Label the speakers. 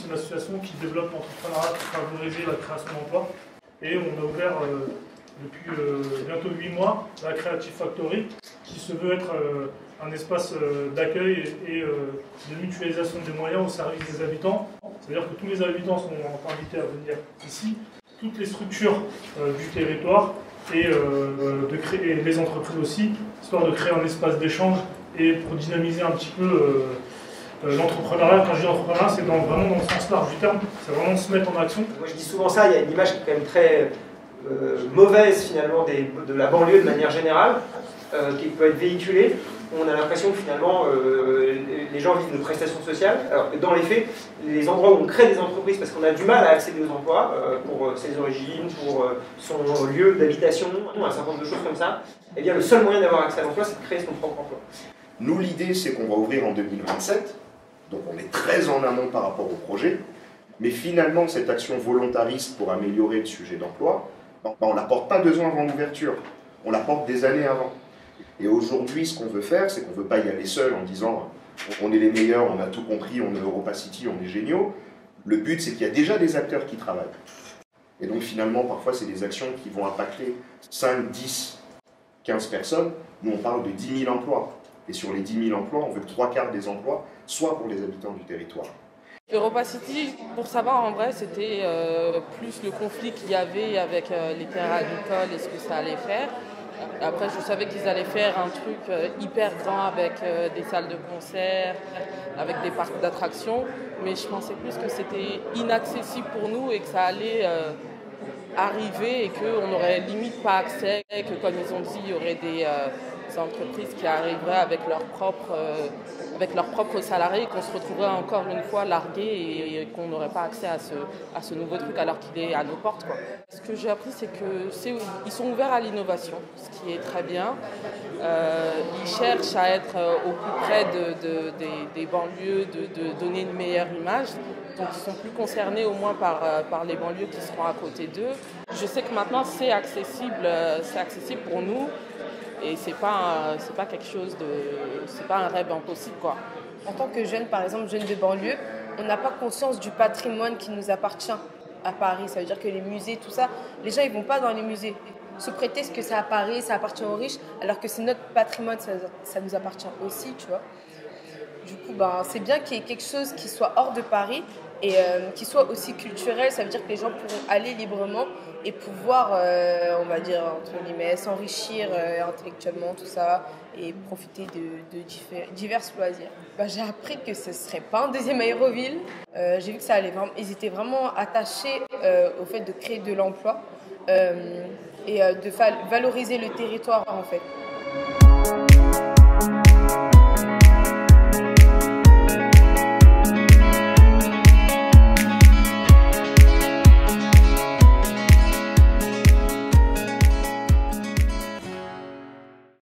Speaker 1: c'est une association qui développe l'entrepreneuriat pour favoriser la création d'emplois. Et on a ouvert depuis bientôt 8 mois la Creative Factory, qui se veut être un espace d'accueil et de mutualisation des moyens au service des habitants. C'est-à-dire que tous les habitants sont invités à venir ici, toutes les structures du territoire et de créer les entreprises aussi, histoire de créer un espace d'échange et pour dynamiser un petit peu l'entrepreneuriat. Quand je dis entrepreneuriat, c'est vraiment dans le sens large du terme, c'est vraiment se mettre en action.
Speaker 2: Moi je dis souvent ça, il y a une image qui est quand même très mauvaise finalement de la banlieue de manière générale, qui peut être véhiculée. On a l'impression que finalement les gens vivent de prestations sociales, alors que dans les faits, les endroits où on crée des entreprises, parce qu'on a du mal à accéder aux emplois, pour ses origines, pour son lieu d'habitation, un certain nombre de choses comme ça, eh bien le seul moyen d'avoir accès à l'emploi, c'est de créer son propre emploi.
Speaker 3: Nous, l'idée, c'est qu'on va ouvrir en 2027, donc on est très en amont par rapport au projet, mais finalement, cette action volontariste pour améliorer le sujet d'emploi, on ne la porte pas 2 ans avant l'ouverture, on la porte des années avant. Et aujourd'hui, ce qu'on veut faire, c'est qu'on ne veut pas y aller seul en disant on est les meilleurs, on a tout compris, on est Europa City, on est géniaux. Le but, c'est qu'il y a déjà des acteurs qui travaillent. Et donc finalement, parfois, c'est des actions qui vont impacter 5, 10, 15 personnes. Nous, on parle de 10 000 emplois. Et sur les 10 000 emplois, on veut que 3/4 des emplois soient pour les habitants du territoire.
Speaker 4: Europa City, pour savoir en vrai, c'était plus le conflit qu'il y avait avec les terres agricoles et ce que ça allait faire. Après, je savais qu'ils allaient faire un truc hyper grand avec des salles de concert, avec des parcs d'attractions, mais je pensais plus que c'était inaccessible pour nous et que ça allait arriver et qu'on n'aurait limite pas accès, et que comme ils ont dit, il y aurait des entreprises qui arriveraient avec leurs propres salariés et qu'on se retrouverait encore une fois largués et qu'on n'aurait pas accès à ce nouveau truc alors qu'il est à nos portes, quoi. Ce que j'ai appris, c'est qu'ils sont ouverts à l'innovation, ce qui est très bien. Ils cherchent à être au plus près des banlieues, de donner une meilleure image. Donc ils sont plus concernés au moins par les banlieues qui seront à côté d'eux. Je sais que maintenant c'est accessible pour nous. Et c'est pas quelque chose c'est pas un rêve impossible, quoi.
Speaker 5: En tant que jeune, par exemple, jeune de banlieue, on n'a pas conscience du patrimoine qui nous appartient à Paris. Ça veut dire que les musées, tout ça, les gens ils vont pas dans les musées sous prétexte que c'est à Paris, ça appartient aux riches, alors que c'est notre patrimoine, ça nous appartient aussi, tu vois. Du coup, c'est bien qu'il y ait quelque chose qui soit hors de Paris et qui soit aussi culturel. Ça veut dire que les gens pourront aller librement et pouvoir, on va dire, entre guillemets, s'enrichir intellectuellement, tout ça, et profiter de divers loisirs. J'ai appris que ce ne serait pas un deuxième Aéroville. J'ai vu que ils étaient vraiment attachés au fait de créer de l'emploi et de valoriser le territoire, en fait.